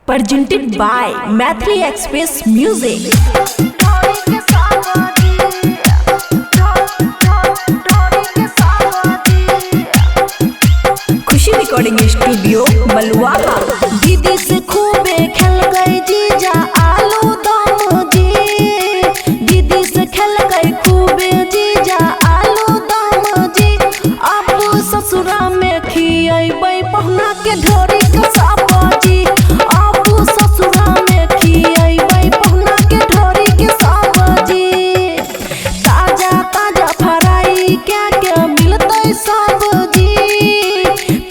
presented by Mathli Express Music. Khushi recording studio Baluaha. दीदी से खूबे खेल गई जीजा आलू दम जी, दीदी से खेल गई खूबे जीजा आलू दम जी। अब ससुरा में खियाई पहुना के ढोरी के साबजी, अब ससुरा में खियाई पहुना के ढोरी के साबजी। ताजा ताजा फ्राई क्या क्या मिलते सब्जी,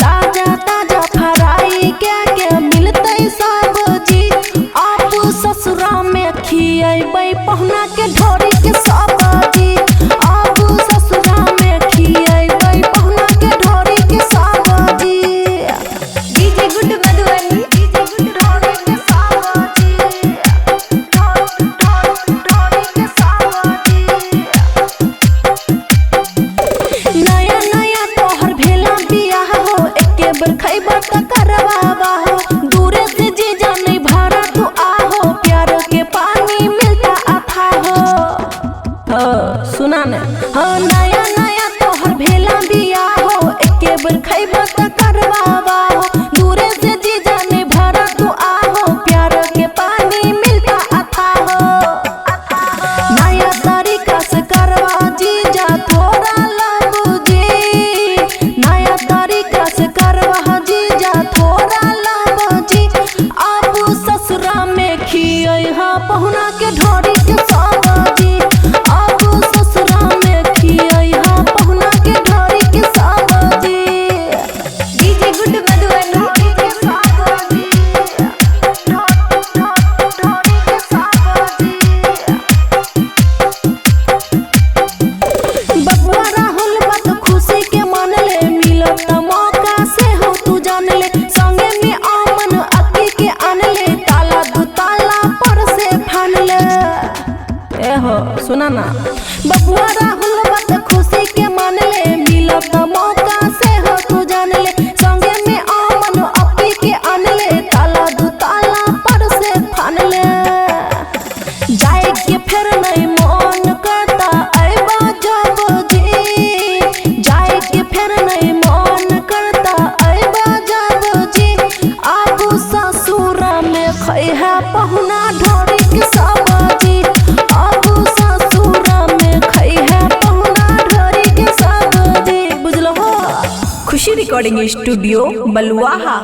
ताजा ताजा फ्राई क्या क्या मिलते सब्जी। आप ससुरा में खियाई पहुना के ढोरी के सब्जी, आप ससुरा में खियाई पहुना के ढोरी के सब्जी। DJ good Madhubani, DJ good ढोरी के सब्जी, ढोरी के सब्जी। नया नया तोहर भेला बियाह हो, एके बार खैबा त करवावा हो। दूरे से जीजा नहीं भरा तू आहो, प्यार के पानी मिलता अथा हो। सुना न नया नया तोहर भेला बियाह हो, एके बार खैबा त करवावा हो। दूरे से जीजा नहीं भरा तू आहो, प्यार के पानी मिलता अथा हो। नया तरीका से करवा जीजा थोड़ा लबजी, नया तरीका से करवा जीजा थोड़ा लबजी। अब ससुरा में खियाई पहुना के ढोरी के सब्जी, अब ससुरा में खियाई पहुना के ढोरी के सब्जी। डीजे गुड मधुबनी, ढोरी के सब्जी, ढोरी के सब्जी। बबुआ राहुल बात खुशी के मान ले, मिलत मौका से हो तू जान ले। संगे में आमन अक्की के आन ले, ताला दू ताला पर से फान ले। ए हो सुना ना, बबुआ राहुल बात खुशी के मान ले, मिलत मौका से हो तू जान ले। संगे में आमन अक्की के आन ले, ताला दू ताला पर से फान ले। जाए के फिर नहीं मन करता ऐबा जब जी, जाए के फिर नहीं मन करता ऐबा जब जी। अब ससुरा में खैहा पहुना ढोरी के सब्जी, अब ससुरा में खैहा पहुना ढोरी के सब्जी। बुझलो हो। खुशी रिकॉर्डिंग स्टूडियो बलुआहा।